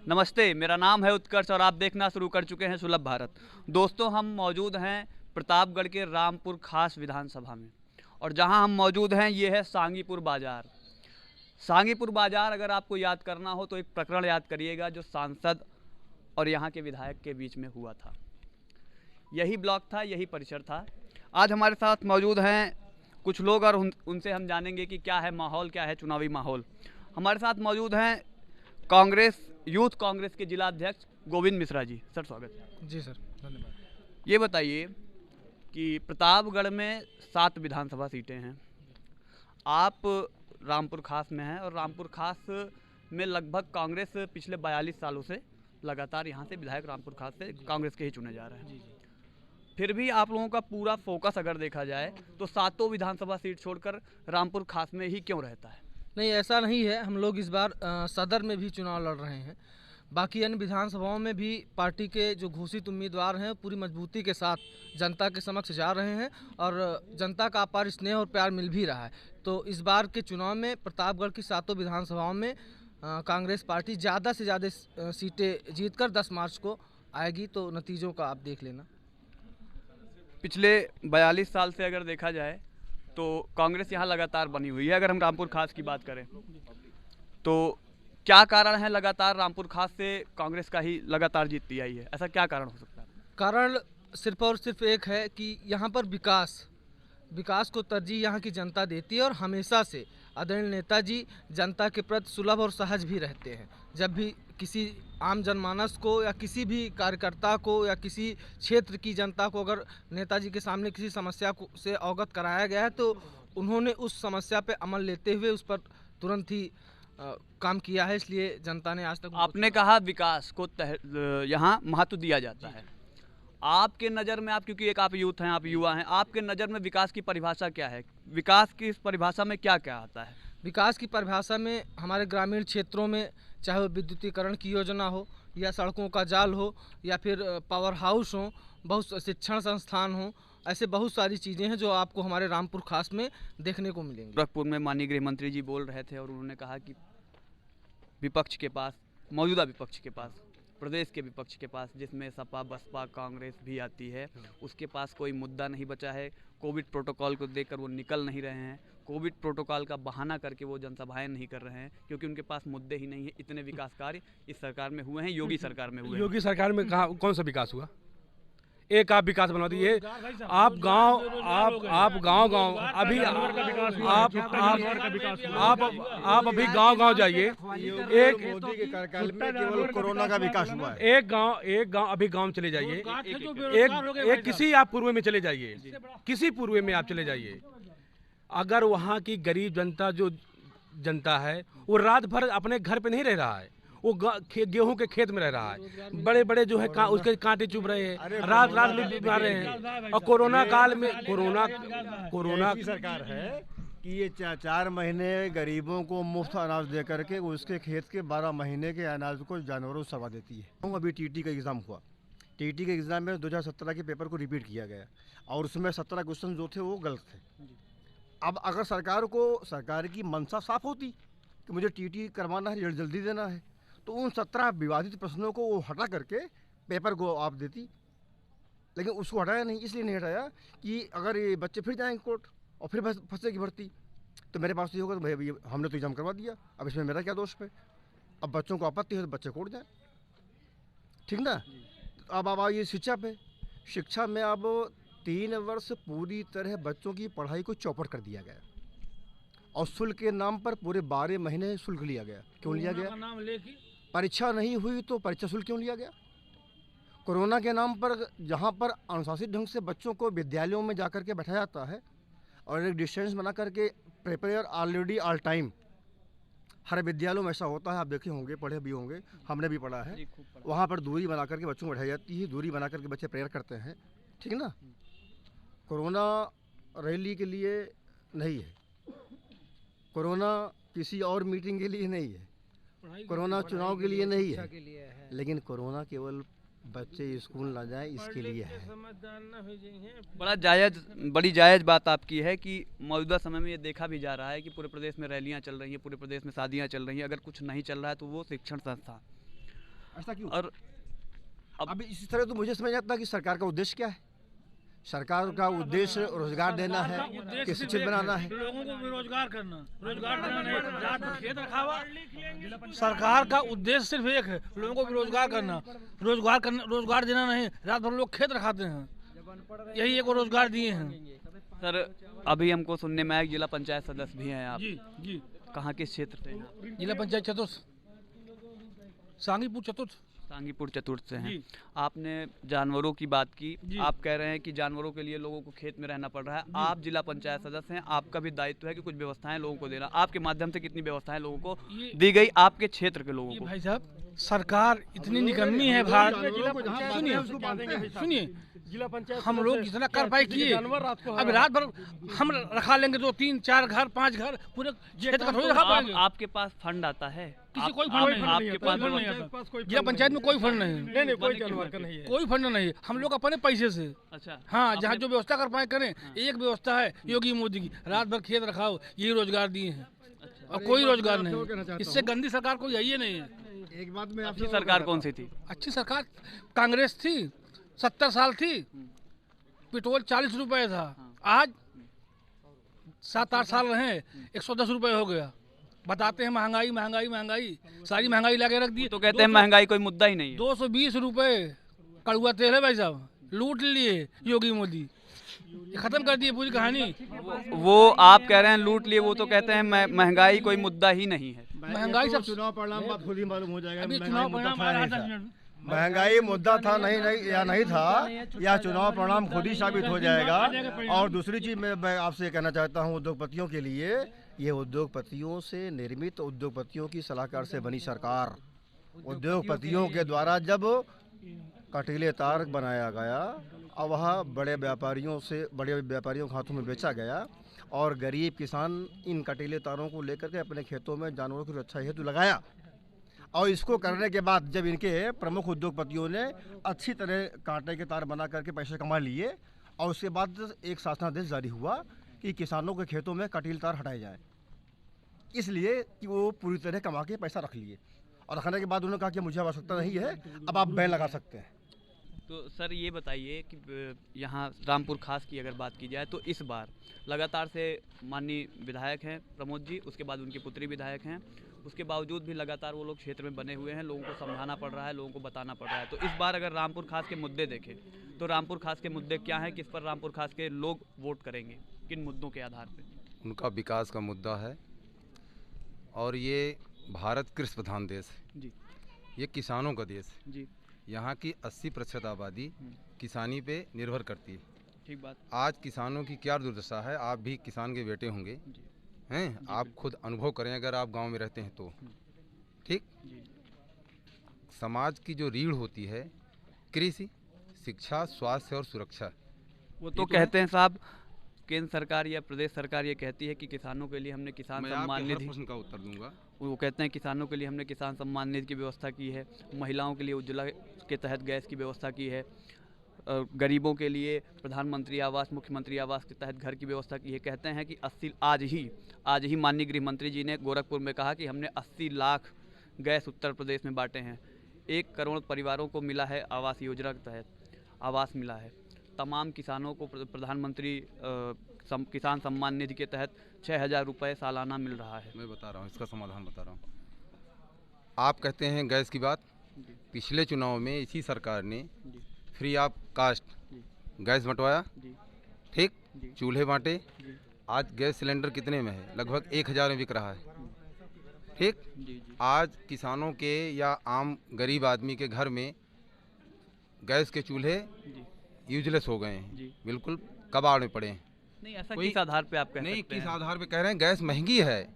नमस्ते, मेरा नाम है उत्कर्ष और आप देखना शुरू कर चुके हैं सुलभ भारत। दोस्तों, हम मौजूद हैं प्रतापगढ़ के रामपुर खास विधानसभा में और जहां हम मौजूद हैं ये है सांगीपुर बाज़ार। सांगीपुर बाज़ार अगर आपको याद करना हो तो एक प्रकरण याद करिएगा जो सांसद और यहाँ के विधायक के बीच में हुआ था। यही ब्लॉक था, यही परिसर था। आज हमारे साथ मौजूद हैं कुछ लोग और उनसे हम जानेंगे कि क्या है माहौल, क्या है चुनावी माहौल। हमारे साथ मौजूद हैं कांग्रेस यूथ कांग्रेस के जिला अध्यक्ष गोविंद मिश्रा जी। सर स्वागत है। जी सर, धन्यवाद। ये बताइए कि प्रतापगढ़ में 7 विधानसभा सीटें हैं। आप रामपुर खास में हैं और रामपुर खास में लगभग कांग्रेस पिछले 42 सालों से लगातार यहाँ से विधायक रामपुर खास से कांग्रेस के ही चुने जा रहे हैं। फिर भी आप लोगों का पूरा फोकस अगर देखा जाए तो 7 विधानसभा सीट छोड़कर रामपुर खास में ही क्यों रहता है? नहीं, ऐसा नहीं है। हम लोग इस बार सदर में भी चुनाव लड़ रहे हैं। बाकी अन्य विधानसभाओं में भी पार्टी के जो घोषित उम्मीदवार हैं पूरी मजबूती के साथ जनता के समक्ष जा रहे हैं और जनता का अपार स्नेह और प्यार मिल भी रहा है। तो इस बार के चुनाव में प्रतापगढ़ की 7 विधानसभाओं में कांग्रेस पार्टी ज़्यादा से ज़्यादा सीटें जीतकर 10 मार्च को आएगी। तो नतीजों का आप देख लेना। पिछले 42 साल से अगर देखा जाए तो कांग्रेस यहाँ लगातार बनी हुई है। अगर हम रामपुर खास की बात करें तो क्या कारण है लगातार रामपुर खास से कांग्रेस का ही लगातार जीतती आई है? ऐसा क्या कारण हो सकता है? कारण सिर्फ और सिर्फ एक है कि यहाँ पर विकास को तरजीह यहाँ की जनता देती है और हमेशा से आदरणीय नेताजी जनता के प्रति सुलभ और सहज भी रहते हैं। जब भी किसी आम जनमानस को या किसी भी कार्यकर्ता को या किसी क्षेत्र की जनता को अगर नेताजी के सामने किसी समस्या को से अवगत कराया गया है तो उन्होंने उस समस्या पे अमल लेते हुए उस पर तुरंत ही काम किया है। इसलिए जनता ने आज तक आपने कहा विकास को यहाँ महत्व दिया जाता है। आपके नज़र में, आप क्योंकि आप यूथ हैं, आप युवा हैं, आपके नज़र में विकास की परिभाषा क्या है? विकास की इस परिभाषा में क्या क्या आता है? विकास की परिभाषा में हमारे ग्रामीण क्षेत्रों में चाहे वो विद्युतीकरण की योजना हो या सड़कों का जाल हो या फिर पावर हाउस हो, बहुत शिक्षण संस्थान हो, ऐसे बहुत सारी चीज़ें हैं जो आपको हमारे रामपुर खास में देखने को मिलेंगी। गोरखपुर में माननीय गृह मंत्री जी बोल रहे थे और उन्होंने कहा कि विपक्ष के पास, मौजूदा विपक्ष के पास, प्रदेश के विपक्ष के पास जिसमें सपा बसपा कांग्रेस भी आती है, उसके पास कोई मुद्दा नहीं बचा है। कोविड प्रोटोकॉल को देखकर वो निकल नहीं रहे हैं। कोविड प्रोटोकॉल का बहाना करके वो जनसभाएं नहीं कर रहे हैं क्योंकि उनके पास मुद्दे ही नहीं है। इतने विकास कार्य इस सरकार में हुए हैं, योगी सरकार में हुए हैं। योगी सरकार में कहाँ कौन सा विकास हुआ? एक आप विकास बनवा दीजिए। आप गांव अभी आप अभी गांव जाइए। एक मोदी के कार्यकाल में केवल कोरोना का विकास हुआ है। एक गांव अभी गांव चले जाइए। एक किसी आप पूर्व में चले जाइए, किसी पूर्व में आप चले जाइए। अगर वहाँ की गरीब जनता जो जनता है वो रात भर अपने घर पे नहीं रह रहा है, वो गेहूं के खेत में रह रहा है। बड़े बड़े जो है उसके कांटे चुभ रहे हैं, रात लोग बीमार रहे हैं। और कोरोना काल में कोरोना की सरकार है कि ये 4 महीने गरीबों को मुफ्त अनाज दे करके उसके खेत के 12 महीने के अनाज को जानवरों को सरवा देती है। अभी टीटी का एग्ज़ाम हुआ। टीटी के एग्ज़ाम में 2017 के पेपर को रिपीट किया गया और उसमें 17 क्वेश्चन जो थे वो गलत थे। अब अगर सरकार की मंशा साफ होती कि मुझे टीटी करवाना है, रिजल्ट जल्दी देना है, तो उन 17 विवादित प्रश्नों को वो हटा करके पेपर को आप देती। लेकिन उसको हटाया नहीं। इसलिए नहीं हटाया कि अगर ये बच्चे फिर जाएंगे कोर्ट और फिर फंसेगी भर्ती, तो मेरे पास तो होगा तो भाई हमने तो एग्जाम करवा दिया, अब इसमें मेरा क्या दोष है? अब बच्चों को आपत्ति है तो बच्चे कोर्ट जाए, ठीक ना? अब ये शिक्षा पे, शिक्षा में अब 3 वर्ष पूरी तरह बच्चों की पढ़ाई को चौपट कर दिया गया और शुल्क के नाम पर पूरे 12 महीने शुल्क लिया गया। क्यों लिया गया? परीक्षा नहीं हुई तो परीक्षा शुल्क क्यों लिया गया? कोरोना के नाम पर जहां पर अनुशासित ढंग से बच्चों को विद्यालयों में जाकर के बैठाया जाता है और एक डिस्टेंस बना करके प्रिपेयर ऑलरेडी ऑल टाइम, हर विद्यालयों में ऐसा होता है। आप देखे होंगे, पढ़े भी होंगे, हमने भी पढ़ा है। वहाँ पर दूरी बना करके बच्चों को बैठाई जाती है, दूरी बना करके बच्चे प्रेयर करते हैं, ठीक ना? कोरोना रैली के लिए नहीं है, कोरोना किसी और मीटिंग के लिए नहीं है, कोरोना चुनाव के लिए नहीं है, लेकिन कोरोना केवल बच्चे स्कूल ना जाएं इसके लिए है। बड़ी जायज़ बात आपकी है कि मौजूदा समय में ये देखा भी जा रहा है कि पूरे प्रदेश में रैलियां चल रही हैं, पूरे प्रदेश में शादियां चल रही हैं। अगर कुछ नहीं चल रहा है तो वो शिक्षण संस्थान ऐसा क्यों? और अभी इसी तरह तो मुझे समझ नहीं आता कि सरकार का उद्देश्य क्या है। सरकार का उद्देश्य रोजगार देना है कि शिक्षित बनाना है? लोगों को रोजगार करना, रोजगार देना नहीं, रात में खेत रखावा। सरकार का उद्देश्य सिर्फ एक है, लोगों को रोजगार करना, रोजगार देना नहीं। रात भर लोग खेत रखाते हैं, यही एक रोजगार दिए हैं। सर अभी हमको सुनने में आया कि जिला पंचायत सदस्य भी हैं आप, जी जी। कहाँ किस क्षेत्र से हैं? जिला पंचायत चतुर्थ, सांगीपुर चतुर्थ। सांगीपुर चतुर्थ से हैं। जी। आपने जानवरों की बात की, जी। आप कह रहे हैं कि जानवरों के लिए लोगों को खेत में रहना पड़ रहा है। आप जिला पंचायत सदस्य हैं, आपका भी दायित्व है कि कुछ व्यवस्थाएं लोगों को देना। आपके माध्यम से कितनी व्यवस्थाएं लोगों को ये- दी गई आपके क्षेत्र के लोगों ये को? भाई साहब, सरकार इतनी निकम्मी है भारत में। सुनिए, हम लोग जितना कर पाए किए। अब रात भर हम रखा लेंगे 2 3 4 घर 5 घर, पूरे क्षेत्र का थोड़ी रखा पाएंगे। आपके पास फंड आता है? किसी कोई फंड नहीं, आपके पास कोई फंड नहीं आता। जिला पंचायत में कोई फंड नहीं, कोई फंड नहीं है। हम लोग अपने पैसे से, अच्छा, हाँ, जहाँ जो व्यवस्था कर पाए करें। एक व्यवस्था है योगी मोदी की, रात भर खेत रखाओ, यही रोजगार दिए हैं और कोई रोजगार नहीं। इससे गंदी सरकार कोई है ही नहीं है। एक बात में अच्छी सरकार कौन सी थी? अच्छी सरकार कांग्रेस थी, 70 साल थी, पेट्रोल 40 रुपए था, आज 7-8 साल रहे 110 रुपए हो गया। बताते हैं महंगाई महंगाई महंगाई, सारी महंगाई लगे रख दी। तो कहते हैं महंगाई कोई मुद्दा ही नहीं है। 220 रुपए कड़ुआ तेल है भाई साहब, लूट लिए योगी मोदी, ये खत्म कर दिए पूरी कहानी। वो आप कह रहे हैं लूट लिए, वो तो कहते हैं महंगाई कोई मुद्दा ही नहीं है। महंगाई सब चुनाव परिणाम बात खुद ही मालूम हो जाएगा। अभी महंगाई चुनाव मुद्दा परिणाम था आ रहा नहीं था। था। महंगाई मुद्दा था नहीं था, या चुनाव परिणाम खुद ही साबित हो जाएगा। और दूसरी चीज मैं आपसे कहना चाहता हूँ, उद्योगपतियों के लिए, ये उद्योगपतियों से निर्मित, उद्योगपतियों की सलाहकार से बनी सरकार, उद्योगपतियों के द्वारा जब कटीले तार बनाया गया और वह बड़े व्यापारियों के हाथों में बेचा गया, और गरीब किसान इन कटीले तारों को लेकर के अपने खेतों में जानवरों की रक्षा हेतु लगाया। और इसको करने के बाद जब इनके प्रमुख उद्योगपतियों ने अच्छी तरह कांटे के तार बना करके पैसे कमा लिए, और उसके बाद एक शासनादेश जारी हुआ कि किसानों के खेतों में कटील तार हटाए जाए, इसलिए कि वो पूरी तरह कमा के पैसा रख लिए। और रखने के बाद उन्होंने कहा कि मुझे आवश्यकता नहीं है, अब आप बैन लगा सकते हैं। तो सर ये बताइए कि यहाँ रामपुर खास की अगर बात की जाए तो इस बार लगातार से माननीय विधायक हैं प्रमोद जी, उसके बाद उनकी पुत्री विधायक हैं, उसके बावजूद भी लगातार वो लोग क्षेत्र में बने हुए हैं, लोगों को समझाना पड़ रहा है, लोगों को बताना पड़ रहा है। तो इस बार अगर रामपुर खास के मुद्दे देखें तो रामपुर खास के मुद्दे क्या हैं, किस पर रामपुर खास के लोग वोट करेंगे, किन मुद्दों के आधार पर? उनका विकास का मुद्दा है, और ये भारत कृषि प्रधान देश है जी ये किसानों का देश है। जी, यहाँ की 80% आबादी किसानी पे निर्भर करती है। ठीक बात। आज किसानों की क्या दुर्दशा है, आप भी किसान के बेटे होंगे, हैं, आप खुद अनुभव करें अगर आप गांव में रहते हैं तो। ठीक, समाज की जो रीढ़ होती है कृषि, शिक्षा, स्वास्थ्य और सुरक्षा। वो तो कहते हैं साहब, केंद्र सरकार या प्रदेश सरकार ये कहती है कि किसानों के लिए हमने किसान मैं सम्मान आपके हर निधि, प्रश्न का उत्तर दूंगा। वो कहते हैं किसानों के लिए हमने किसान सम्मान निधि की व्यवस्था की है, महिलाओं के लिए उज्ज्वला के तहत गैस की व्यवस्था की है, गरीबों के लिए प्रधानमंत्री आवास, मुख्यमंत्री आवास के तहत घर की व्यवस्था की है। कहते हैं कि आज ही माननीय गृह मंत्री जी ने गोरखपुर में कहा कि हमने 80 लाख गैस उत्तर प्रदेश में बांटे हैं, 1 करोड़ परिवारों को मिला है आवास योजना के तहत आवास मिला है, तमाम किसानों को प्रधानमंत्री किसान सम्मान निधि के तहत 6,000 रुपये सालाना मिल रहा है। मैं बता रहा हूँ, इसका समाधान बता रहा हूँ। आप कहते हैं गैस की बात, पिछले चुनाव में इसी सरकार ने फ्री ऑफ कास्ट गैस बंटवाया, ठीक, चूल्हे बांटे। आज गैस सिलेंडर कितने में है? लगभग 1,000 में बिक रहा है। ठीक, आज किसानों के या आम गरीब आदमी के घर में गैस के चूल्हे यूजलेस हो गए हैं, बिल्कुल कबाड़ में पड़े हैं। नहीं, ऐसा किस आधार पे आप कह नहीं, सकते हैं? किस आधार पे कह रहे हैं? गैस महंगी है,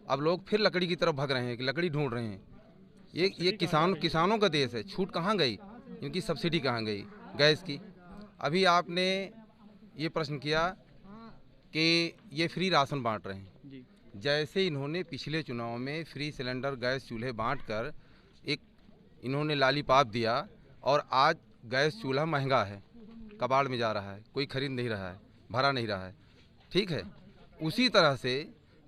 अब लोग फिर लकड़ी की तरफ भाग रहे हैं कि लकड़ी ढूंढ रहे हैं। ये किसानों का देश है। छूट कहाँ गई? इनकी सब्सिडी कहाँ गई गैस की? अभी आपने ये प्रश्न किया कि ये फ्री राशन बांट रहे हैं जी। जैसे इन्होंने पिछले चुनाव में फ्री सिलेंडर गैस चूल्हे बांटकर एक इन्होंने लालीपाप दिया, और आज गैस चूल्हा महंगा है, कबाड़ में जा रहा है, कोई खरीद नहीं रहा है, भरा नहीं रहा है। ठीक है, उसी तरह से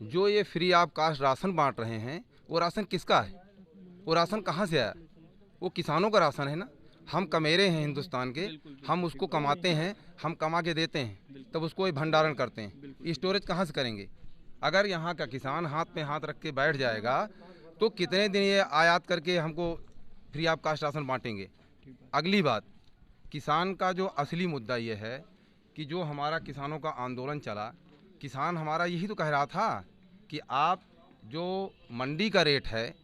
जो ये फ्री ऑफ कास्ट राशन बांट रहे हैं, वो राशन किसका है? वो राशन कहाँ से आया? वो किसानों का राशन है ना। हम कमेरे हैं हिंदुस्तान के, हम उसको कमाते हैं, हम कमा के देते हैं, तब उसको ये भंडारण करते हैं। स्टोरेज कहाँ से करेंगे? अगर यहाँ का किसान हाथ में हाथ रख के बैठ जाएगा तो कितने दिन ये आयात करके हमको फ्री ऑफ कास्ट राशन बांटेंगे? अगली बात, किसान का जो असली मुद्दा ये है कि जो हमारा किसानों का आंदोलन चला, किसान हमारा यही तो कह रहा था कि आप जो मंडी का रेट है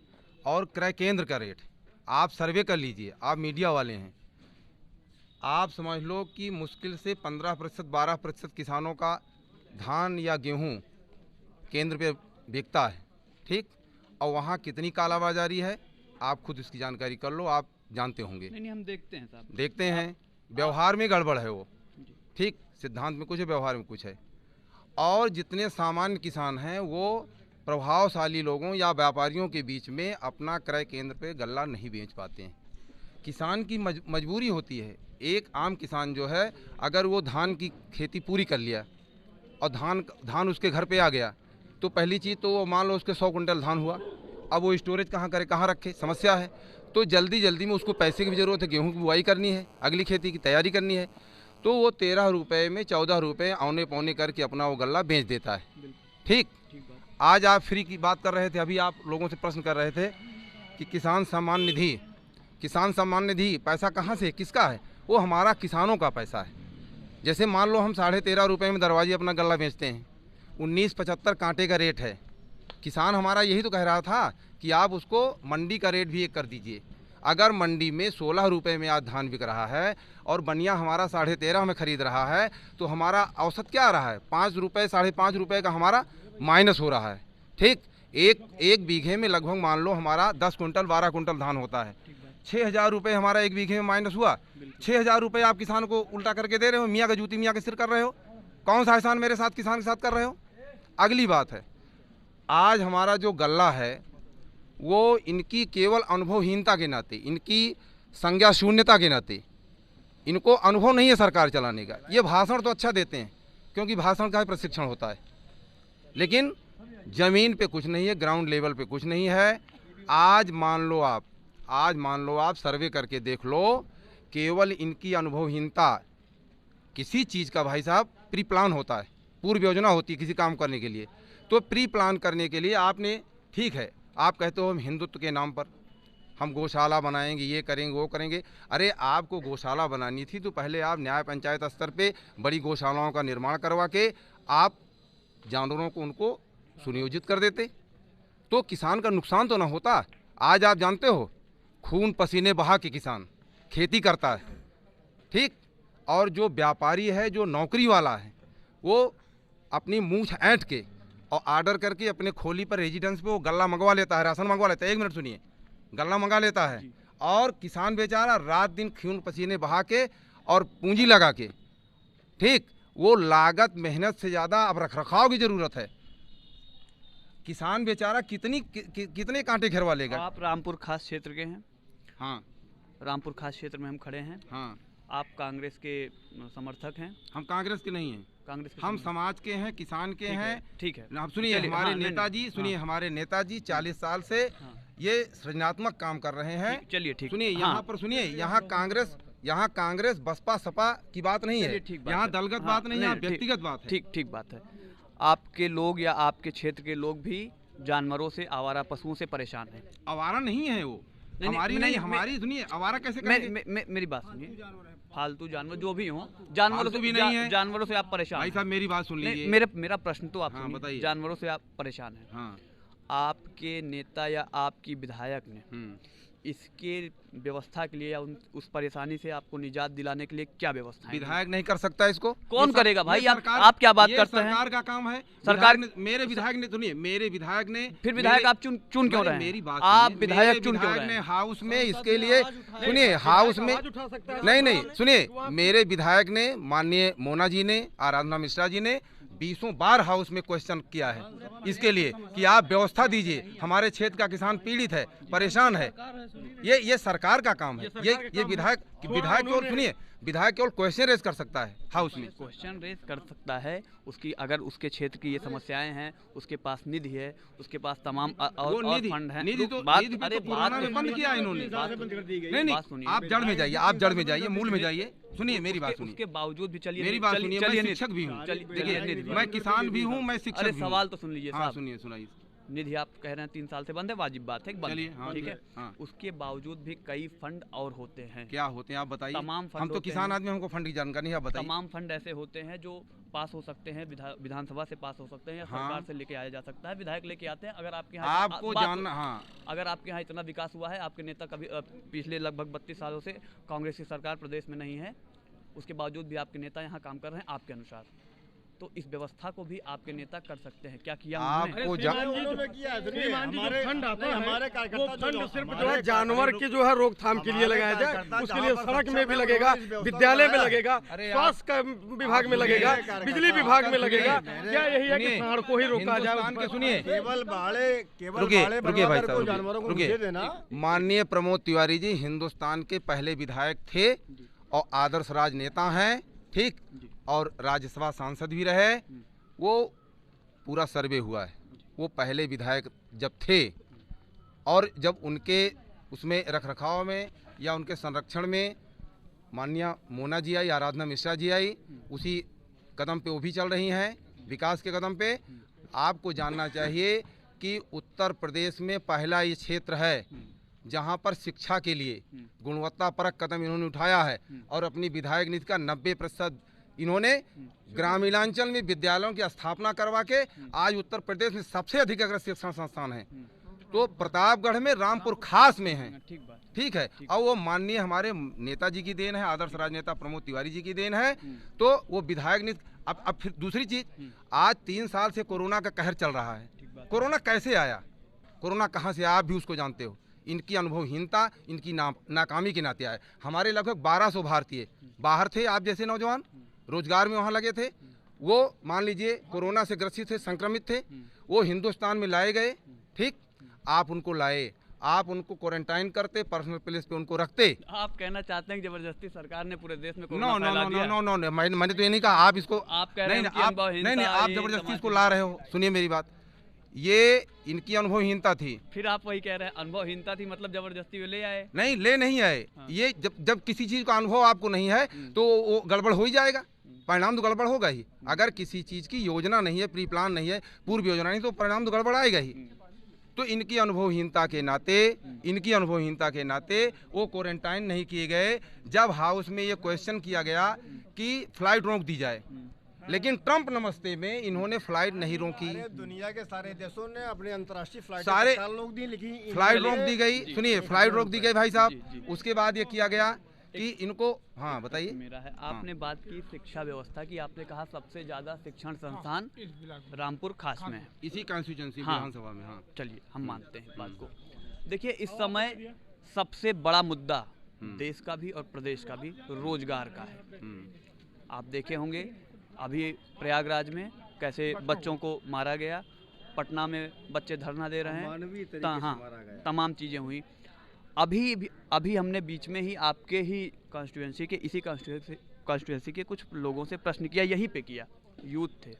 और क्रय केंद्र का रेट आप सर्वे कर लीजिए। आप मीडिया वाले हैं, आप समझ लो कि मुश्किल से 15% 12% किसानों का धान या गेहूं केंद्र पे बिकता है, ठीक। और वहाँ कितनी कालाबाजारी है आप खुद इसकी जानकारी कर लो, आप जानते होंगे। नहीं हम देखते हैं साहब, देखते हैं, व्यवहार में गड़बड़ है वो, ठीक। सिद्धांत में कुछ है, व्यवहार में कुछ है। और जितने सामान्य किसान हैं वो प्रभावशाली लोगों या व्यापारियों के बीच में अपना क्रय केंद्र पे गल्ला नहीं बेच पाते हैं। किसान की मजबूरी होती है। एक आम किसान जो है, अगर वो धान की खेती पूरी कर लिया और धान उसके घर पे आ गया, तो पहली चीज़ तो वो मान लो उसके 100 कुंटल धान हुआ, अब वो स्टोरेज कहाँ करे, कहाँ रखे, समस्या है। तो जल्दी जल्दी में उसको पैसे की भी ज़रूरत है, गेहूं की बुआई करनी है, अगली खेती की तैयारी करनी है, तो वो 13 रुपये में 14 रुपये औने पौने करके अपना वो गल्ला बेच देता है, ठीक। आज आप फ्री की बात कर रहे थे, अभी आप लोगों से प्रश्न कर रहे थे कि किसान सम्मान निधि पैसा कहाँ से, किसका है? वो हमारा किसानों का पैसा है। जैसे मान लो हम 13.5 रुपये में दरवाजे अपना गल्ला बेचते हैं, 19.75 कांटे का रेट है। किसान हमारा यही तो कह रहा था कि आप उसको मंडी का रेट भी एक कर दीजिए। अगर मंडी में 16 रुपये में आज धान बिक रहा है और बनिया हमारा 13.5 में ख़रीद रहा है, तो हमारा औसत क्या आ रहा है? 5 रुपये 5.5 रुपये का हमारा माइनस हो रहा है, ठीक। एक बीघे में लगभग मान लो हमारा 10 कुंटल 12 कुंटल धान होता है, 6,000 रुपये हमारा एक बीघे में माइनस हुआ। 6,000 रुपये आप किसान को उल्टा करके दे रहे हो, मियाँ का जूती मियाँ के सिर कर रहे हो। कौन सा एहसान मेरे साथ किसान के साथ कर रहे हो? अगली बात है, आज हमारा जो गल्ला है वो इनकी केवल अनुभवहीनता के नाते, इनकी संज्ञा शून्यता के नाते, इनको अनुभव नहीं है सरकार चलाने का। ये भाषण तो अच्छा देते हैं क्योंकि भाषण का प्रशिक्षण होता है, लेकिन ज़मीन पे कुछ नहीं है, ग्राउंड लेवल पे कुछ नहीं है। आज मान लो आप सर्वे करके देख लो, केवल इनकी अनुभवहीनता। किसी चीज़ का भाई साहब प्री प्लान होता है, पूर्व योजना होती है किसी काम करने के लिए। तो प्री प्लान करने के लिए आपने, ठीक है, आप कहते हो हम हिंदुत्व के नाम पर हम गौशाला बनाएंगे, ये करेंगे, वो करेंगे। अरे आपको गौशाला बनानी थी तो पहले आप न्याय पंचायत स्तर पे बड़ी गौशालाओं का निर्माण करवा के आप जानवरों को उनको सुनियोजित कर देते, तो किसान का नुकसान तो ना होता। आज आप जानते हो, खून पसीने बहा के किसान खेती करता है, ठीक। और जो व्यापारी है, जो नौकरी वाला है, वो अपनी मूंछ ऐंठ के और आर्डर करके अपने खोली पर रेजिडेंस पे वो गल्ला मंगवा लेता है, राशन मंगवा लेता है। 1 मिनट सुनिए, गल्ला मंगा लेता है और किसान बेचारा रात दिन खून पसीने बहा के और पूंजी लगा के, ठीक, वो लागत मेहनत से ज़्यादा अब रखरखाव की ज़रूरत है। किसान बेचारा कितने कांटे घेरवा लेगा। आप रामपुर खास क्षेत्र के हैं? हाँ, रामपुर खास क्षेत्र में हम खड़े हैं। हाँ। आप कांग्रेस के समर्थक हैं? हम कांग्रेस के नहीं हैं, कांग्रेस के हम समाज के हैं, किसान के हैं, ठीक है। आप सुनिए, हमारे नेताजी, सुनिए, हमारे नेताजी 40 साल से ये सृजनात्मक काम कर रहे हैं। चलिए ठीक, सुनिए, यहाँ पर सुनिए, यहाँ कांग्रेस बसपा सपा की बात नहीं है, यहाँ दलगत बात नहीं है, यहाँ व्यक्तिगत बात है। ठीक बात है। आपके लोग या आपके क्षेत्र के लोग भी जानवरों से, आवारा पशुओं से परेशान हैं? आवारा नहीं है वो, हमारी सुनिए, आवारा कैसे करेंगे? मेरी बात सुनिए, फालतू जानवर जो भी हों, जानवरों से भी नहीं है, जानवरों से आप परेशान भाई साहब, मेरी बात सुन लीजिए। मेरा प्रश्न तो आप बताइए। जानवरों से आप परेशान हैं, हाँ। आपके नेता या आपकी विधायक ने इसके व्यवस्था के लिए या उस परेशानी से आपको निजात दिलाने के लिए क्या व्यवस्था है? विधायक नहीं कर सकता इसको, कौन करेगा भाई? आप क्या बात करते हैं? सरकार का काम है। सरकार मेरे विधायक ने, सुनिए, मेरे विधायक ने, फिर विधायक आप चुन क्यों रहे हैं? मेरी बात, आप विधायक चुन क्यों रहे हैं? हाउस में इसके लिए, सुनिए, हाउस में नहीं, सुनिए, मेरे विधायक ने, माननीय मोना जी ने, आराधना मिश्रा जी ने 20 बार हाउस में क्वेश्चन किया है इसके लिए कि आप व्यवस्था दीजिए, हमारे क्षेत्र का किसान पीड़ित है, परेशान है। ये सरकार का काम है, ये विधायक कि विधायक केवल सुनिए, विधायक केवल क्वेश्चन रेज कर सकता है हाउस में। क्वेश्चन रेज कर सकता है, उसकी अगर उसके क्षेत्र की ये समस्याएं हैं, उसके पास निधि है, उसके पास तमाम और फंड है। निधि तो बात निधि पे अरे तो कोरोना में बंद किया इन्होंने। नहीं बात सुनिए। आप जड़ में जाइए, आप जड़ में जाइए, मूल में जाइए। सुनिए मेरी बात सुनिए, उसके बावजूद भी चलिए मेरी बात सुनिए। मैं चलिए शिक्षक भी हूँ, चलिए देखिए मैं किसान भी हूँ, मैं शिक्षक अरे भी हूँ। सवाल तो सुन लीजिए हाँ साहब। सुनिए, सुनाइए। निधि आप कह रहे हैं 3 साल से बंद है, वाजिब बात है कि बंद चलिए, है, हाँ, ठीक है। हाँ। उसके बावजूद भी कई फंड और होते हैं। क्या होते हैं आप बताइए। तमाम फंड हम तो होते किसान हैं। आदमी, हमको फंड की जानकारी है, आप बताइए। तमाम फंड ऐसे होते हैं जो पास हो सकते हैं, विधानसभा से पास हो सकते हैं या हाँ। सरकार से लेके आया जा सकता है, विधायक लेके आते हैं। अगर आपके यहाँ आपको जानना, हाँ अगर आपके यहाँ इतना विकास हुआ है, आपके नेता कभी पिछले लगभग 32 सालों से कांग्रेस की सरकार प्रदेश में नहीं है, उसके बावजूद भी आपके नेता यहाँ काम कर रहे हैं आपके अनुसार, तो इस व्यवस्था को भी आपके नेता कर सकते हैं। क्या किया उन्होंने? आपको जो है जानवर की जो है रोकथाम के लिए लगाया जाए, उसके लिए सड़क में भी लगेगा, विद्यालय में लगेगा, स्वास्थ्य विभाग में लगेगा, बिजली विभाग में लगेगा। क्या यही है कि सांड को ही रोका जाए? सुनिए, केवल बाड़े रुकिए भाई साहब, जानवरों को रुकिए। मुझे देना। माननीय प्रमोद तिवारी जी हिंदुस्तान के पहले विधायक थे और आदर्श राजनेता हैं, ठीक, और राज्यसभा सांसद भी रहे। वो पूरा सर्वे हुआ है, वो पहले विधायक जब थे और जब उनके उसमें रखरखाव में या उनके संरक्षण में माननीय मोना जी आई, आराधना मिश्रा जी आई, उसी कदम पे वो भी चल रही हैं, विकास के कदम पे। आपको जानना चाहिए कि उत्तर प्रदेश में पहला ये क्षेत्र है जहां पर शिक्षा के लिए गुणवत्तापरक कदम इन्होंने उठाया है और अपनी विधायक निधि का 90% इन्होंने ग्रामीणांचल में विद्यालयों की स्थापना करवा के आज उत्तर प्रदेश में सबसे अधिक अगर शिक्षण संस्थान है तो प्रतापगढ़ में रामपुर खास में है, ठीक है। और वो माननीय हमारे नेताजी की देन है, आदर्श राजनेता प्रमोद तिवारी जी की देन है। तो वो विधायक निधि, अब फिर दूसरी चीज, आज 3 साल से कोरोना का कहर चल रहा है। कोरोना कैसे आया, कोरोना कहाँ से आया, आप भी उसको जानते हो। इनकी अनुभवहीनता, इनकी नाकामी के नाते आए। हमारे लगभग 1200 भारतीय बाहर थे, आप जैसे नौजवान रोजगार में वहाँ लगे थे, वो मान लीजिए कोरोना से ग्रसित थे, संक्रमित थे, वो हिंदुस्तान में लाए गए, ठीक। आप उनको लाए, आप उनको क्वारंटाइन करते, पर्सनल प्लेस पे उनको रखते। आप कहना चाहते हैं कि जबरदस्ती सरकार ने पूरे देश में नो कोरोना नो फैला नो दिया? नो नो नो, मैंने तो ये नहीं कहा। आप इसको आप कह रहे हैं उनकी अनुभवहीनता, नहीं, आप ये जबरदस्ती तमाम इसको ला रहे हो। सुनिए मेरी बात, ये इनकी अनुभवहीनता थी। फिर आप वही कह रहे हैं अनुभवहीनता थी, मतलब जबरदस्ती वो ले आए? नहीं, ले नहीं आए। ये जब किसी चीज का अनुभव आपको नहीं है तो वो गड़बड़ हो ही जाएगा, परिणाम तो गड़बड़ होगा ही। अगर किसी चीज की योजना नहीं है, प्री प्लान नहीं है, पूर्व योजना नहीं, तो परिणाम तो गड़बड़ आएगा ही। तो इनकी अनुभवहीनता के नाते वो क्वारंटाइन नहीं किए गए। जब हाउस में ये क्वेश्चन किया गया कि फ्लाइट रोक दी जाए, लेकिन ट्रंप नमस्ते में इन्होंने फ्लाइट नहीं रोकी। दुनिया के सारे देशों ने अपने अंतर्राष्ट्रीय सारे रोक दी, लेकिन फ्लाइट रोक दी गई। सुनिए, फ्लाइट रोक दी गई भाई साहब। उसके बाद ये किया गया कि इनको, हाँ बताइए। मेरा है, आपने बात की शिक्षा व्यवस्था की, आपने कहा सबसे ज्यादा शिक्षण संस्थान रामपुर खास में है, इसी कॉन्स्टिट्यूंसी हाँ। विधानसभा में, हाँ। चलिए हम मानते हैं बात को। देखिए इस समय सबसे बड़ा मुद्दा देश का भी और प्रदेश का भी रोजगार का है। आप देखे होंगे अभी प्रयागराज में कैसे बच्चों को मारा गया, पटना में बच्चे धरना दे रहे हैं, हाँ तमाम चीज़ें हुई। अभी हमने बीच में ही आपके ही कॉन्स्टिट्यूंसी के, इसी कॉन्स्टिट्यूंसी के कुछ लोगों से प्रश्न किया, यहीं पे किया, यूथ थे।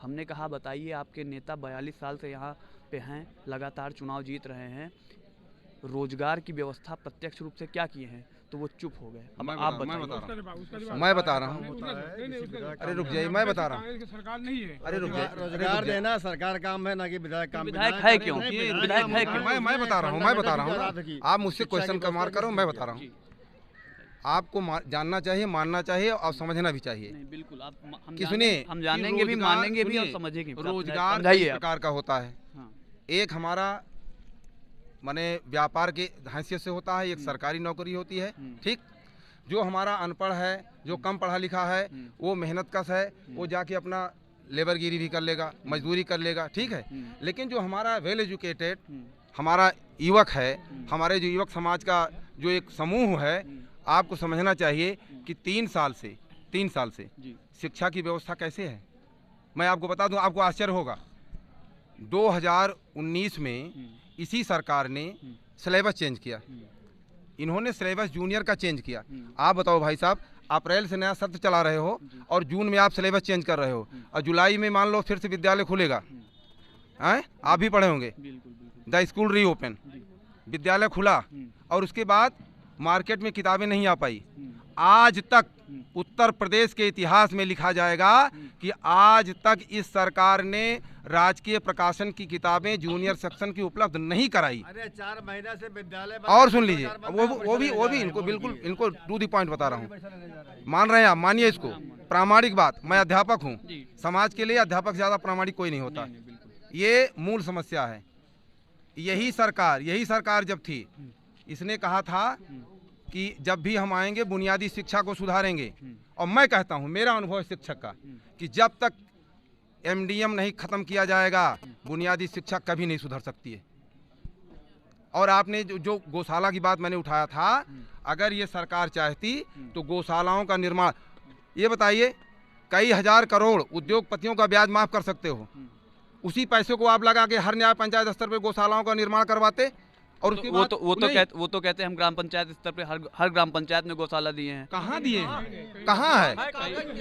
हमने कहा बताइए आपके नेता 42 साल से यहाँ पे हैं, लगातार चुनाव जीत रहे हैं, रोजगार की व्यवस्था प्रत्यक्ष रूप से क्या किए हैं? तो वो चुप हो गए। अब आप बताइए। मैं बता रहा हूँ। अरे रुक जाइए, मैं बता रहा हूँ। सरकार नहीं है, अरे रुक जाइए, रोजगार देना सरकार काम है, ना कि विधायक काम। विधायक है क्यों? विधायक है क्यों? मैं बता रहा हूँ। आप मुझसे क्वेश्चन का मार करो, मैं बता रहा हूँ। आपको जानना चाहिए, मानना चाहिए और समझना भी चाहिए। नहीं बिल्कुल, आप कि सुनिए, हम जानेंगे भी, मानेंगे भी और समझेंगे। रोजगार किस प्रकार का होता है? एक हमारा माने व्यापार के हैसियत से होता है, एक सरकारी नौकरी होती है, ठीक। जो हमारा अनपढ़ है, जो कम पढ़ा लिखा है, वो मेहनत कश है, वो जाके अपना लेबरगिरी भी कर लेगा, मजदूरी कर लेगा, ठीक है। लेकिन जो हमारा वेल एजुकेटेड हमारा युवक है, हमारे जो युवक समाज का जो एक समूह है, आपको समझना चाहिए कि 3 साल से शिक्षा की व्यवस्था कैसे है। मैं आपको बता दूं, आपको आश्चर्य होगा, 2019 में इसी सरकार ने सिलेबस चेंज किया। इन्होंने सिलेबस जूनियर का चेंज किया। आप बताओ भाई साहब, अप्रैल से नया सत्र चला रहे हो और जून में आप सिलेबस चेंज कर रहे हो और जुलाई में मान लो फिर से विद्यालय खुलेगा, हैं? आप भी पढ़े होंगे, द स्कूल रीओपन, विद्यालय खुला और उसके बाद मार्केट में किताबें नहीं आ पाई। आज तक उत्तर प्रदेश के इतिहास में लिखा जाएगा कि आज तक इस सरकार ने राजकीय प्रकाशन की किताबें जूनियर सेक्शन की उपलब्ध नहीं कराई। अरे 4 महीने से विद्यालय और सुन लीजिए, वो भी इनको बिल्कुल इनको टू द पॉइंट बता रहा हूँ। मान रहे हैं आप, मानिए इसको, प्रामाणिक बात। मैं अध्यापक हूँ, समाज के लिए अध्यापक ज़्यादा प्रामाणिक कोई नहीं होता। ये मूल समस्या है। यही सरकार जब थी, इसने कहा था कि जब भी हम आएंगे बुनियादी शिक्षा को सुधारेंगे। और मैं कहता हूं, मेरा अनुभव शिक्षक का, कि जब तक एमडीएम नहीं खत्म किया जाएगा बुनियादी शिक्षा कभी नहीं सुधर सकती है। और आपने जो गौशाला की बात मैंने उठाया था, अगर ये सरकार चाहती तो गौशालाओं का निर्माण, ये बताइए, कई हजार करोड़ उद्योगपतियों का ब्याज माफ कर सकते हो, उसी पैसे को आप लगा के हर न्याय पंचायत स्तर पर गौशालाओं का निर्माण करवाते। और उसके बाद वो तो कहते हैं हम ग्राम पंचायत स्तर पे हर ग्राम पंचायत में गौशाला दिए हैं। कहाँ दिए हैं, कहाँ है?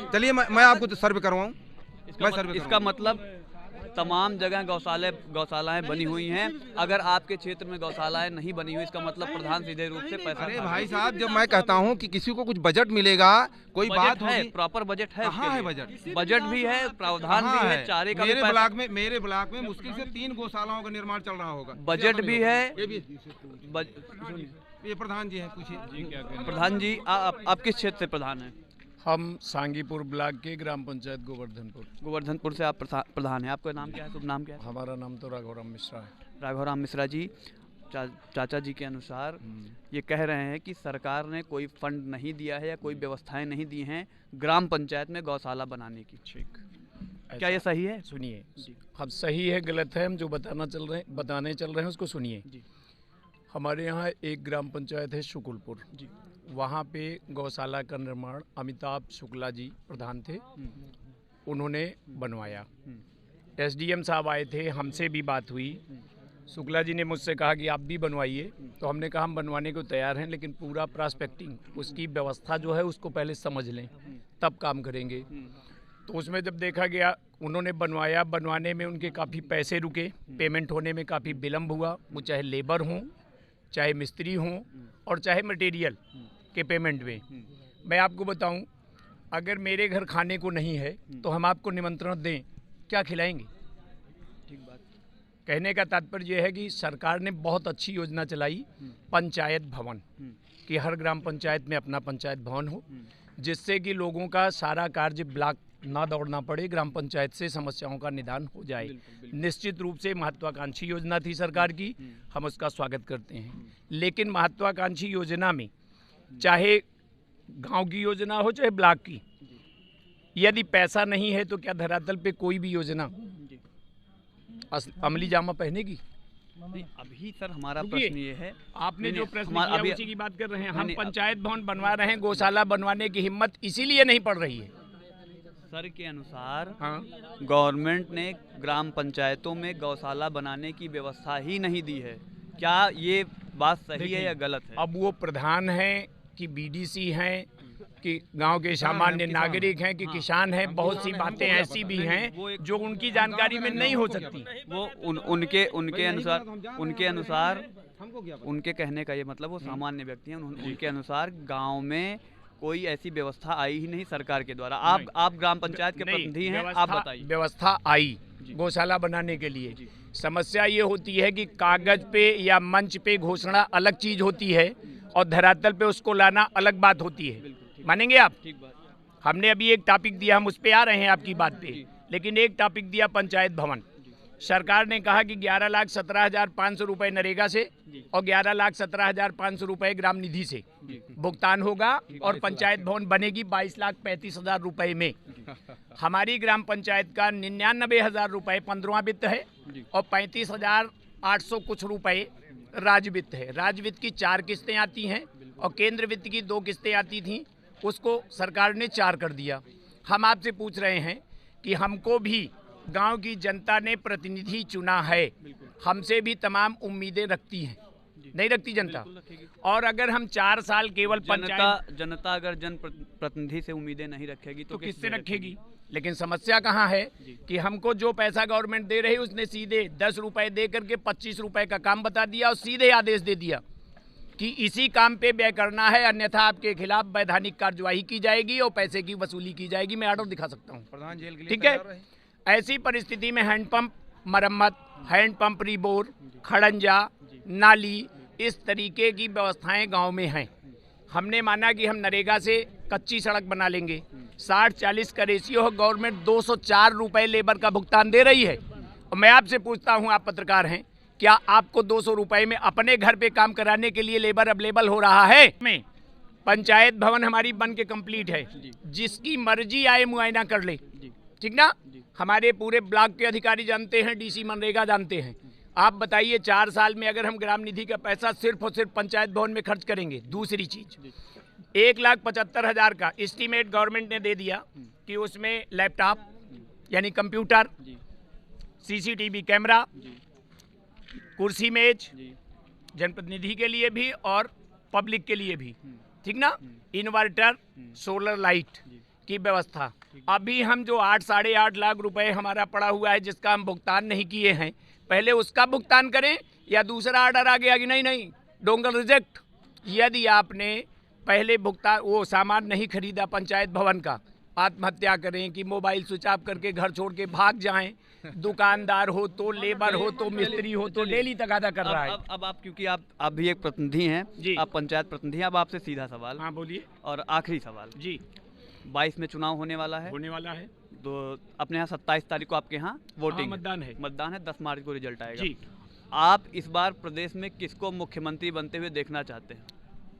चलिए मैं आपको सर्वे करवाऊँ। इसका मतलब तमाम जगह गौशालाएं बनी हुई हैं। अगर आपके क्षेत्र में गौशालाएं नहीं बनी हुई, इसका मतलब प्रधान सीधे रूप से पैसा। अरे भाई साहब, जब मैं कहता हूँ कि किसी को कुछ बजट मिलेगा, कोई बात है, होगी, प्रॉपर बजट है। कहाँ है बजट? बजट भी है, प्रावधान भी है, चारे का मेरे ब्लॉक में मुश्किल से 3 गौशालाओं का निर्माण चल रहा होगा। बजट भी है। ये प्रधान जी हैं, पूछिए। प्रधान जी, आप किस क्षेत्र से प्रधान हैं? हम सांगीपुर ब्लॉक के ग्राम पंचायत गोवर्धनपुर से आप प्रधान हैं। आपका नाम क्या है, शुभ नाम क्या है? हमारा नाम तो राघवराम मिश्रा है। राघवराम मिश्रा जी, चाचा जी के अनुसार ये कह रहे हैं कि सरकार ने कोई फंड नहीं दिया है या कोई व्यवस्थाएं नहीं दी हैं ग्राम पंचायत में गौशाला बनाने की। ठीक, क्या ये सही है? सुनिए, हम सही है गलत है, हम जो बताने चल रहे हैं उसको सुनिए। हमारे यहाँ एक ग्राम पंचायत है शुकुलपुर, वहाँ पे गौशाला का निर्माण अमिताभ शुक्ला जी प्रधान थे, उन्होंने बनवाया। एसडीएम साहब आए थे, हमसे भी बात हुई। शुक्ला जी ने मुझसे कहा कि आप भी बनवाइए, तो हमने कहा हम बनवाने को तैयार हैं, लेकिन पूरा प्रॉस्पेक्टिंग, उसकी व्यवस्था जो है उसको पहले समझ लें, तब काम करेंगे। तो उसमें जब देखा गया, उन्होंने बनवाया, बनवाने में उनके काफ़ी पैसे रुके, पेमेंट होने में काफ़ी विलम्ब हुआ। वो चाहे लेबर हों, चाहे मिस्त्री हों, और चाहे मटेरियल के पेमेंट में। मैं आपको बताऊं, अगर मेरे घर खाने को नहीं है तो हम आपको निमंत्रण दें, क्या खिलाएंगे? ठीक बात। कहने का तात्पर्य यह है कि सरकार ने बहुत अच्छी योजना चलाई, पंचायत भवन, कि हर ग्राम पंचायत में अपना पंचायत भवन हो, जिससे कि लोगों का सारा कार्य ब्लॉक ना दौड़ना पड़े, ग्राम पंचायत से समस्याओं का निदान हो जाए। निश्चित रूप से महत्वाकांक्षी योजना थी सरकार की, हम उसका स्वागत करते हैं। लेकिन महत्वाकांक्षी योजना में चाहे गांव की योजना हो चाहे ब्लॉक की, यदि पैसा नहीं है तो क्या धरातल पे कोई भी योजना अमली जामा पहनेगी? अभी सर हमारा प्रश्न ये है, आपने जो प्रश्न किया उसी की बात कर रहे हैं। हम पंचायत भवन बनवा रहे हैं, गौशाला बनवाने की हिम्मत इसीलिए नहीं पड़ रही है। सर के अनुसार हाँ, गवर्नमेंट ने ग्राम पंचायतों में गौशाला बनाने की व्यवस्था ही नहीं दी है। क्या ये बात सही है या गलत है? अब वो प्रधान हैं कि बीडीसी हैं कि गांव के सामान्य नागरिक हैं कि किसान हैं, बहुत सी बातें ऐसी भी हैं जो उनकी जानकारी में नहीं हो सकती। वो उनके अनुसार उनके कहने का ये मतलब वो सामान्य व्यक्ति हैं, उनके अनुसार गांव में कोई ऐसी व्यवस्था आई ही नहीं सरकार के द्वारा। आप ग्राम पंचायत के प्रतिनिधि हैं, आप बताइए। व्यवस्था आई गौशाला बनाने के लिए। समस्या ये होती है कि कागज पे या मंच पे घोषणा अलग चीज होती है और धरातल पे उसको लाना अलग बात होती है। मानेंगे आप? ठीक बात। हमने अभी एक टॉपिक दिया, हम उस पे आ रहे हैं आपकी बात पे, लेकिन एक टॉपिक दिया पंचायत भवन। सरकार ने कहा कि 11,17,500 रुपये नरेगा से और 11,17,500 रुपये ग्राम निधि से भुगतान होगा और पंचायत भवन बनेगी 22,35,000 रुपये में। हमारी ग्राम पंचायत का 99,000 रुपये 15वां वित्त है और 35,800 कुछ रुपये राज्य वित्त है। राज्य वित्त की 4 किस्तें आती हैं और केंद्र वित्त की 2 किस्तें आती थीं, उसको सरकार ने 4 कर दिया। हम आपसे पूछ रहे हैं कि हमको भी गांव की जनता ने प्रतिनिधि चुना है, हमसे भी तमाम उम्मीदें रखती हैं। नहीं रखती जनता। और अगर हम 4 साल केवल पंचायत जनता अगर जन प्रतिनिधि से उम्मीदें नहीं रखेगी तो किससे रखेगी? लेकिन समस्या कहाँ है कि हमको जो पैसा गवर्नमेंट दे रही है उसने सीधे 10 रुपए दे करके 25 रुपए का काम बता दिया और सीधे आदेश दे दिया कि इसी काम पे व्यय करना है, अन्यथा आपके खिलाफ वैधानिक कार्यवाही की जाएगी और पैसे की वसूली की जाएगी। मैं ऑर्डर दिखा सकता हूँ, प्रधान जेल के लिए ठीक है। तैयार रहे। ऐसी परिस्थिति में हैंडपंप मरम्मत, हैंडपंप रिबोर, खड़ंजा, नाली, इस तरीके की व्यवस्थाएं गांव में हैं। हमने माना कि हम नरेगा से कच्ची सड़क बना लेंगे। 60-40 का रेशियो है, गवर्नमेंट 204 रुपए लेबर का भुगतान दे रही है। और मैं आपसे पूछता हूं, आप पत्रकार हैं, क्या आपको 200 रुपए में अपने घर पे काम कराने के लिए लेबर अवेलेबल हो रहा है? में पंचायत भवन हमारी बन के कंप्लीट है, जिसकी मर्जी आए मुआयना कर ले, ठीक ना। हमारे पूरे ब्लॉक के अधिकारी जानते हैं, डीसी मनरेगा जानते हैं। आप बताइए 4 साल में अगर हम ग्राम निधि का पैसा सिर्फ और सिर्फ पंचायत भवन में खर्च करेंगे। दूसरी चीज, 1,75,000 का एस्टीमेट गवर्नमेंट ने दे दिया कि उसमें लैपटॉप यानी कंप्यूटर, सीसीटीवी कैमरा, कुर्सी मेज, जनप्रतिनिधि के लिए भी और पब्लिक के लिए भी, ठीक ना, इन्वर्टर, सोलर लाइट की व्यवस्था। अभी हम जो 8-8.5 लाख रुपए हमारा पड़ा हुआ है जिसका हम भुगतान नहीं किए हैं, पहले उसका भुगतान करें या दूसरा ऑर्डर आ गया कि नहीं डोंगल रिजेक्ट। यदि आपने पहले भुगतान वो सामान नहीं खरीदा पंचायत भवन का, आत्महत्या करें कि मोबाइल स्विच ऑफ करके घर छोड़ के भाग जाएं, दुकानदार हो तो, लेबर हो तो, मिस्त्री हो तो, डेली तगादा कर रहा है। अब आप, क्योंकि आप भी एक प्रतिनिधि हैं जी, आप पंचायत प्रतिनिधि हैं, अब आपसे सीधा सवाल। हाँ बोलिए। और आखिरी सवाल जी, 22 में चुनाव होने वाला है, तो अपने यहाँ 27 तारीख को आपके यहाँ वोटिंग मतदान है, 10 मार्च को रिजल्ट आएगा जी। आप इस बार प्रदेश में किसको मुख्यमंत्री बनते हुए देखना चाहते हैं?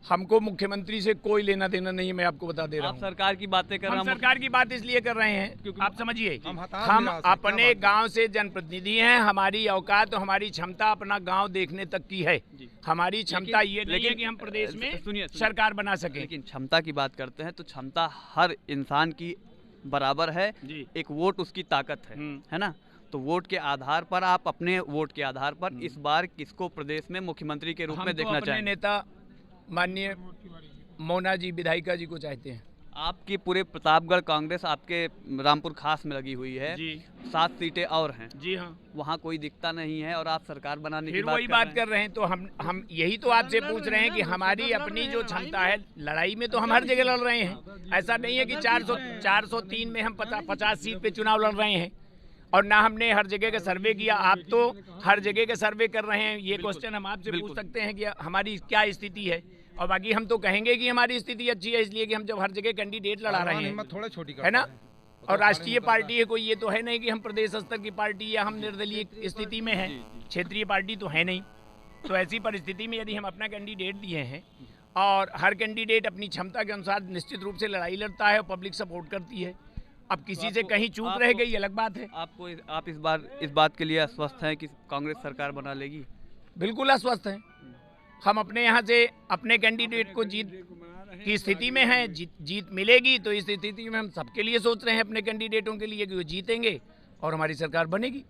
हमको मुख्यमंत्री से कोई लेना देना नहीं है, मैं आपको बता दे रहा आप हूँ। सरकार की बातें कर रहे हम हैं। सरकार की बात इसलिए कर रहे हैं क्योंकि आप समझिए, हम अपने गांव से जनप्रतिनिधि हैं। हमारी औकात और हमारी क्षमता अपना गांव देखने तक की है। हमारी क्षमता ये नहीं है कि हम प्रदेश में सरकार बना सकें। लेकिन क्षमता की बात करते हैं तो क्षमता हर इंसान की बराबर है, एक वोट उसकी ताकत है ना। तो वोट के आधार पर आप अपने वोट के आधार पर इस बार किसको प्रदेश में मुख्यमंत्री के रूप में देखना चाहेंगे? नेता माननीय मोना जी विधायिका जी को चाहते हैं। आपकी पूरे प्रतापगढ़ कांग्रेस आपके रामपुर खास में लगी हुई है जी। 7 सीटें और हैं। जी हाँ, वहाँ कोई दिक्कत नहीं है और आप सरकार बनाने की फिर वही बात कर रहे हैं। तो हम यही तो आपसे पूछ रहे हैं कि हमारी अपनी जो क्षमता है, लड़ाई में तो हम हर जगह लड़ रहे हैं। ऐसा नहीं है कि 403 में हम 50 सीट पे चुनाव लड़ रहे हैं और ना हमने हर जगह का सर्वे किया। आप तो हर जगह का सर्वे कर रहे हैं। ये क्वेश्चन हम आपसे पूछ सकते हैं कि हमारी क्या स्थिति है, और बाकी हम तो कहेंगे कि हमारी स्थिति अच्छी है, इसलिए कि हम जब हर जगह कैंडिडेट लड़ा रहे हैं, थोड़ा छोटी है ना। और राष्ट्रीय पार्टी है कोई, ये तो है नहीं कि हम प्रदेश स्तर की पार्टी या हम निर्दलीय स्थिति में हैं, क्षेत्रीय पार्टी तो है नहीं। तो ऐसी परिस्थिति में यदि हम अपना कैंडिडेट दिए हैं और हर कैंडिडेट अपनी क्षमता के अनुसार निश्चित रूप से लड़ाई लड़ता है और पब्लिक सपोर्ट करती है। अब किसी से कहीं चूक रह गई अलग बात है। आप इस बार इस बात के लिए आश्वस्त हैं कि कांग्रेस सरकार बना लेगी? बिल्कुल आश्वस्त हैं। हम अपने यहाँ से अपने कैंडिडेट को जीत की स्थिति में हैं। जीत मिलेगी तो इस स्थिति में हम सबके लिए सोच रहे हैं, अपने कैंडिडेटों के लिए कि वो जीतेंगे और हमारी सरकार बनेगी।